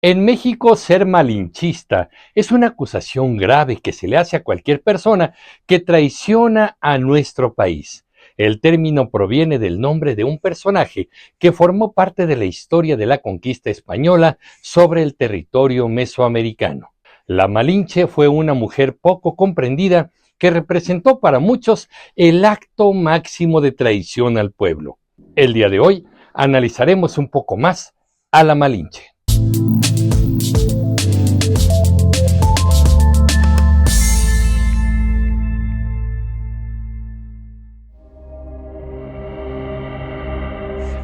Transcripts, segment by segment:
En México, ser malinchista es una acusación grave que se le hace a cualquier persona que traiciona a nuestro país. El término proviene del nombre de un personaje que formó parte de la historia de la conquista española sobre el territorio mesoamericano. La Malinche fue una mujer poco comprendida que representó para muchos el acto máximo de traición al pueblo. El día de hoy analizaremos un poco más a la Malinche.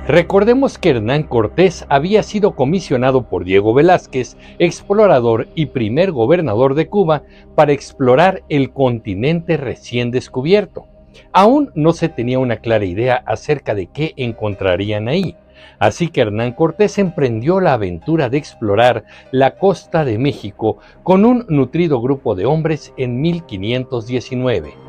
Recordemos que Hernán Cortés había sido comisionado por Diego Velázquez, explorador y primer gobernador de Cuba, para explorar el continente recién descubierto. Aún no se tenía una clara idea acerca de qué encontrarían ahí, así que Hernán Cortés emprendió la aventura de explorar la costa de México con un nutrido grupo de hombres en 1519.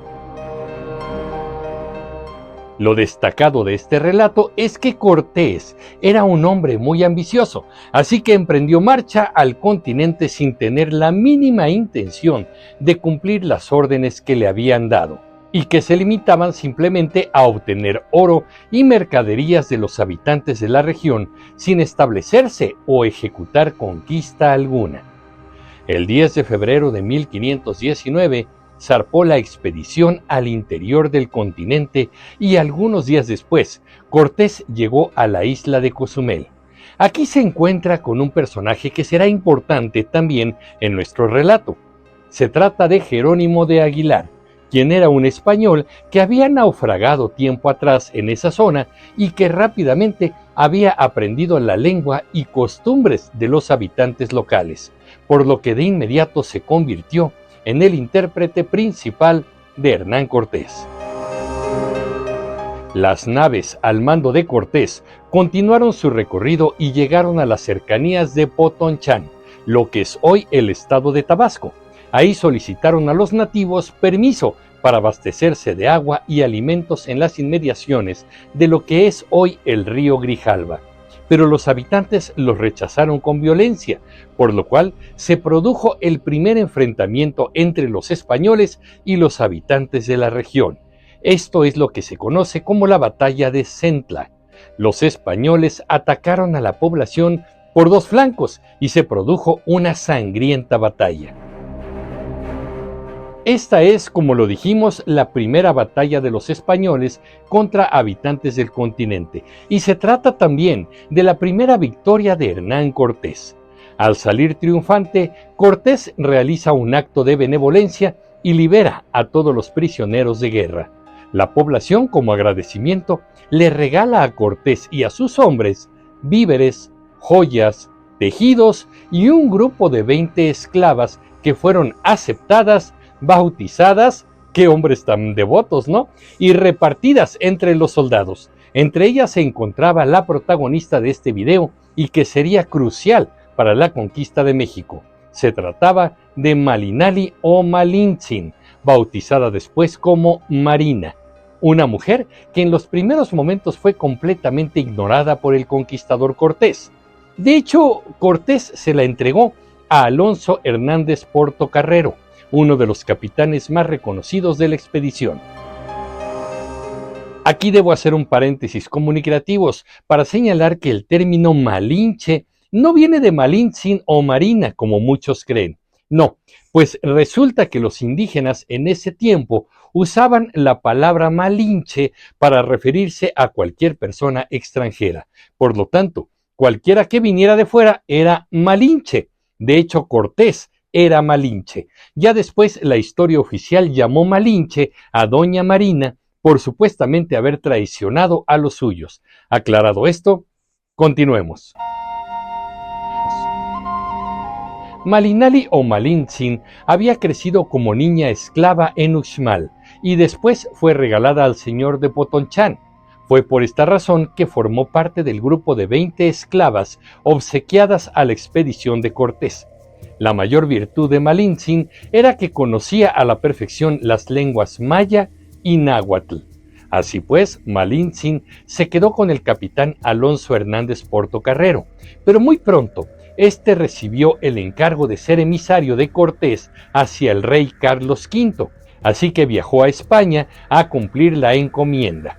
Lo destacado de este relato es que Cortés era un hombre muy ambicioso, así que emprendió marcha al continente sin tener la mínima intención de cumplir las órdenes que le habían dado, y que se limitaban simplemente a obtener oro y mercaderías de los habitantes de la región sin establecerse o ejecutar conquista alguna. El 10 de febrero de 1519, zarpó la expedición al interior del continente y algunos días después, Cortés llegó a la isla de Cozumel. Aquí se encuentra con un personaje que será importante también en nuestro relato. Se trata de Jerónimo de Aguilar, quien era un español que había naufragado tiempo atrás en esa zona y que rápidamente había aprendido la lengua y costumbres de los habitantes locales, por lo que de inmediato se convirtió en el intérprete principal de Hernán Cortés. Las naves al mando de Cortés continuaron su recorrido y llegaron a las cercanías de Potonchán, lo que es hoy el estado de Tabasco. Ahí solicitaron a los nativos permiso para abastecerse de agua y alimentos en las inmediaciones de lo que es hoy el río Grijalva. Pero los habitantes los rechazaron con violencia, por lo cual se produjo el primer enfrentamiento entre los españoles y los habitantes de la región. Esto es lo que se conoce como la Batalla de Centla. Los españoles atacaron a la población por dos flancos y se produjo una sangrienta batalla. Esta es, como lo dijimos, la primera batalla de los españoles contra habitantes del continente, y se trata también de la primera victoria de Hernán Cortés. Al salir triunfante, Cortés realiza un acto de benevolencia y libera a todos los prisioneros de guerra. La población, como agradecimiento, le regala a Cortés y a sus hombres víveres, joyas, tejidos y un grupo de 20 esclavas que fueron aceptadas, bautizadas, qué hombres tan devotos, ¿no? Y repartidas entre los soldados. Entre ellas se encontraba la protagonista de este video y que sería crucial para la conquista de México. Se trataba de Malinali o Malintzin, bautizada después como Marina, una mujer que en los primeros momentos fue completamente ignorada por el conquistador Cortés. De hecho, Cortés se la entregó a Alonso Hernández Portocarrero, uno de los capitanes más reconocidos de la expedición. Aquí debo hacer un paréntesis comunicativos para señalar que el término Malinche no viene de Malintzin o Marina, como muchos creen. No, pues resulta que los indígenas en ese tiempo usaban la palabra Malinche para referirse a cualquier persona extranjera. Por lo tanto, cualquiera que viniera de fuera era Malinche. De hecho, Cortés era Malinche. Ya después la historia oficial llamó Malinche a doña Marina por supuestamente haber traicionado a los suyos. Aclarado esto, continuemos. Malinali o Malintzin había crecido como niña esclava en Uxmal y después fue regalada al señor de Potonchán. Fue por esta razón que formó parte del grupo de 20 esclavas obsequiadas a la expedición de Cortés. La mayor virtud de Malintzin era que conocía a la perfección las lenguas maya y náhuatl. Así pues, Malintzin se quedó con el capitán Alonso Hernández Portocarrero, pero muy pronto Este recibió el encargo de ser emisario de Cortés hacia el rey Carlos V, así que viajó a España a cumplir la encomienda.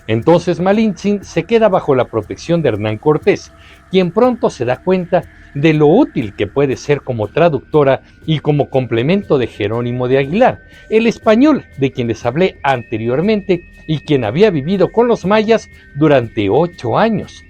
Entonces Malintzin se queda bajo la protección de Hernán Cortés, quien pronto se da cuenta de lo útil que puede ser como traductora y como complemento de Jerónimo de Aguilar, el español de quien les hablé anteriormente y quien había vivido con los mayas durante 8 años.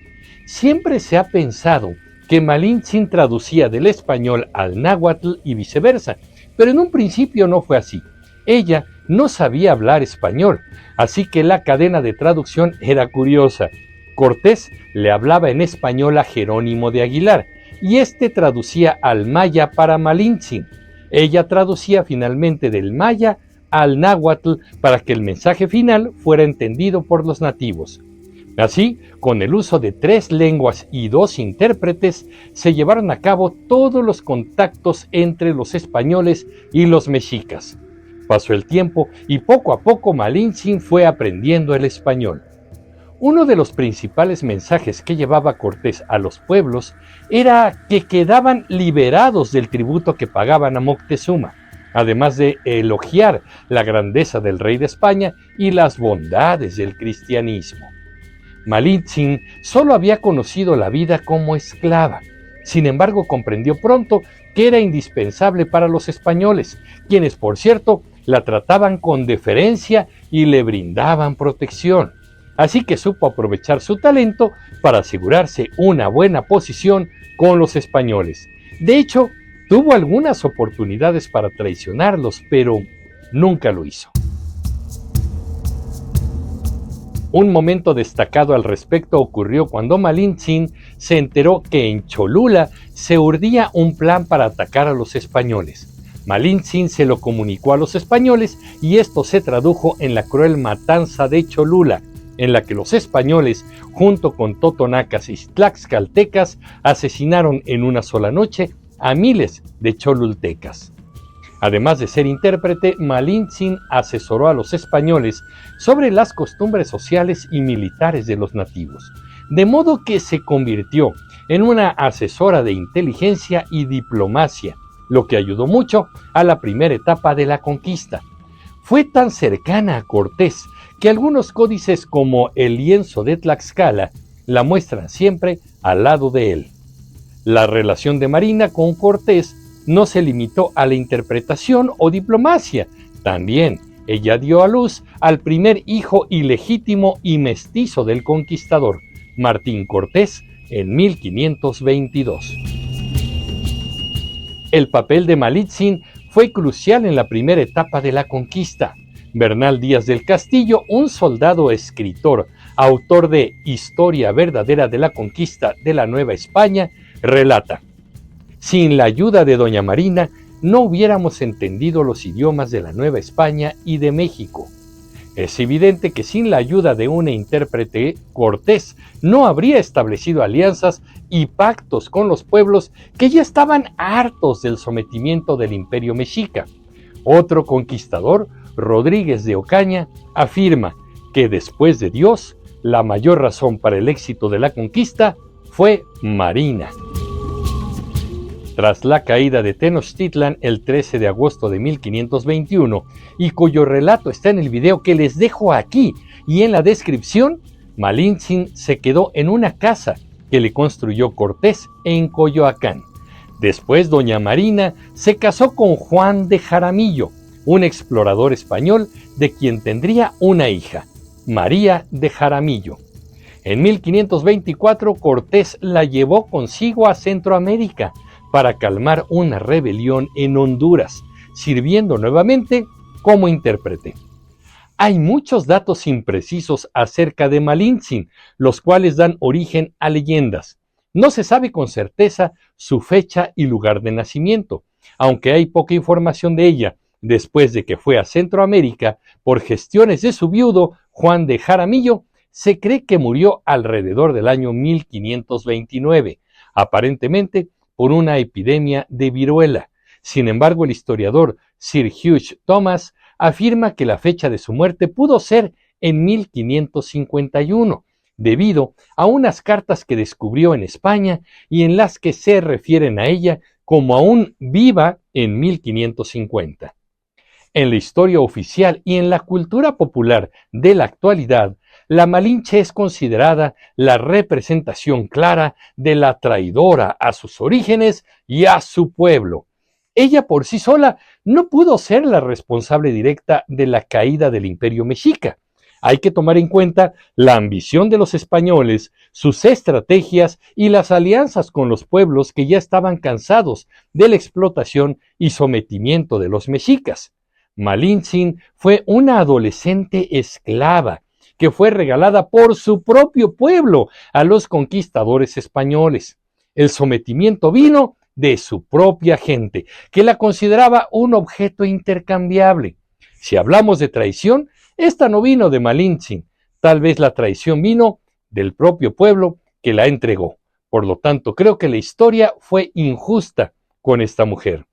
Siempre se ha pensado que Malintzin traducía del español al náhuatl y viceversa, pero en un principio no fue así. Ella no sabía hablar español, así que la cadena de traducción era curiosa. Cortés le hablaba en español a Jerónimo de Aguilar, y este traducía al maya para Malintzin. Ella traducía finalmente del maya al náhuatl para que el mensaje final fuera entendido por los nativos. Así, con el uso de 3 lenguas y 2 intérpretes, se llevaron a cabo todos los contactos entre los españoles y los mexicas. Pasó el tiempo y poco a poco Malintzin fue aprendiendo el español. Uno de los principales mensajes que llevaba Cortés a los pueblos era que quedaban liberados del tributo que pagaban a Moctezuma, además de elogiar la grandeza del rey de España y las bondades del cristianismo. Malintzin solo había conocido la vida como esclava. Sin embargo, comprendió pronto que era indispensable para los españoles, quienes, por cierto, la trataban con deferencia y le brindaban protección. Así que supo aprovechar su talento para asegurarse una buena posición con los españoles. De hecho, tuvo algunas oportunidades para traicionarlos, pero nunca lo hizo. Un momento destacado al respecto ocurrió cuando Malintzin se enteró que en Cholula se urdía un plan para atacar a los españoles. Malintzin se lo comunicó a los españoles y esto se tradujo en la cruel matanza de Cholula, en la que los españoles, junto con totonacas y tlaxcaltecas, asesinaron en una sola noche a miles de cholultecas. Además de ser intérprete, Malintzin asesoró a los españoles sobre las costumbres sociales y militares de los nativos, de modo que se convirtió en una asesora de inteligencia y diplomacia, lo que ayudó mucho a la primera etapa de la conquista. Fue tan cercana a Cortés que algunos códices como el lienzo de Tlaxcala la muestran siempre al lado de él. La relación de Marina con Cortés no se limitó a la interpretación o diplomacia. También ella dio a luz al primer hijo ilegítimo y mestizo del conquistador, Martín Cortés, en 1522. El papel de Malintzin fue crucial en la primera etapa de la conquista. Bernal Díaz del Castillo, un soldado escritor, autor de Historia verdadera de la conquista de la Nueva España, relata: sin la ayuda de doña Marina, no hubiéramos entendido los idiomas de la Nueva España y de México. Es evidente que sin la ayuda de una intérprete, Cortés no habría establecido alianzas y pactos con los pueblos que ya estaban hartos del sometimiento del imperio mexica. Otro conquistador, Rodríguez de Ocaña, afirma que después de Dios, la mayor razón para el éxito de la conquista fue Marina. Tras la caída de Tenochtitlan el 13 de agosto de 1521, y cuyo relato está en el video que les dejo aquí y en la descripción, Malintzin se quedó en una casa que le construyó Cortés en Coyoacán. Después, doña Marina se casó con Juan de Jaramillo, un explorador español de quien tendría una hija, María de Jaramillo. En 1524, Cortés la llevó consigo a Centroamérica para calmar una rebelión en Honduras, sirviendo nuevamente como intérprete. Hay muchos datos imprecisos acerca de Malintzin, los cuales dan origen a leyendas. No se sabe con certeza su fecha y lugar de nacimiento, aunque hay poca información de ella, después de que fue a Centroamérica por gestiones de su viudo, Juan de Jaramillo. Se cree que murió alrededor del año 1529, aparentemente por una epidemia de viruela. Sin embargo, el historiador Sir Hugh Thomas afirma que la fecha de su muerte pudo ser en 1551, debido a unas cartas que descubrió en España y en las que se refieren a ella como aún viva en 1550. En la historia oficial y en la cultura popular de la actualidad, la Malinche es considerada la representación clara de la traidora a sus orígenes y a su pueblo. Ella por sí sola no pudo ser la responsable directa de la caída del Imperio Mexica. Hay que tomar en cuenta la ambición de los españoles, sus estrategias y las alianzas con los pueblos que ya estaban cansados de la explotación y sometimiento de los mexicas. Malintzin fue una adolescente esclava que fue regalada por su propio pueblo a los conquistadores españoles. El sometimiento vino de su propia gente, que la consideraba un objeto intercambiable. Si hablamos de traición, esta no vino de Malintzin, tal vez la traición vino del propio pueblo que la entregó. Por lo tanto, creo que la historia fue injusta con esta mujer.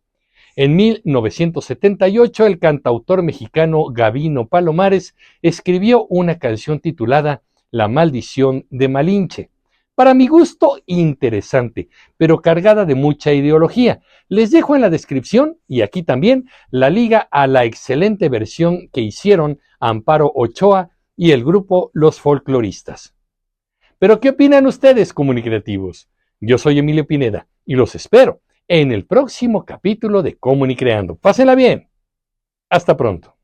En 1978, el cantautor mexicano Gabino Palomares escribió una canción titulada La maldición de Malinche. Para mi gusto, interesante, pero cargada de mucha ideología. Les dejo en la descripción y aquí también la liga a la excelente versión que hicieron Amparo Ochoa y el grupo Los Folcloristas. Pero, ¿qué opinan ustedes, comunicativos? Yo soy Emilio Pineda y los espero en el próximo capítulo de Comunicreando. Pásenla bien. Hasta pronto.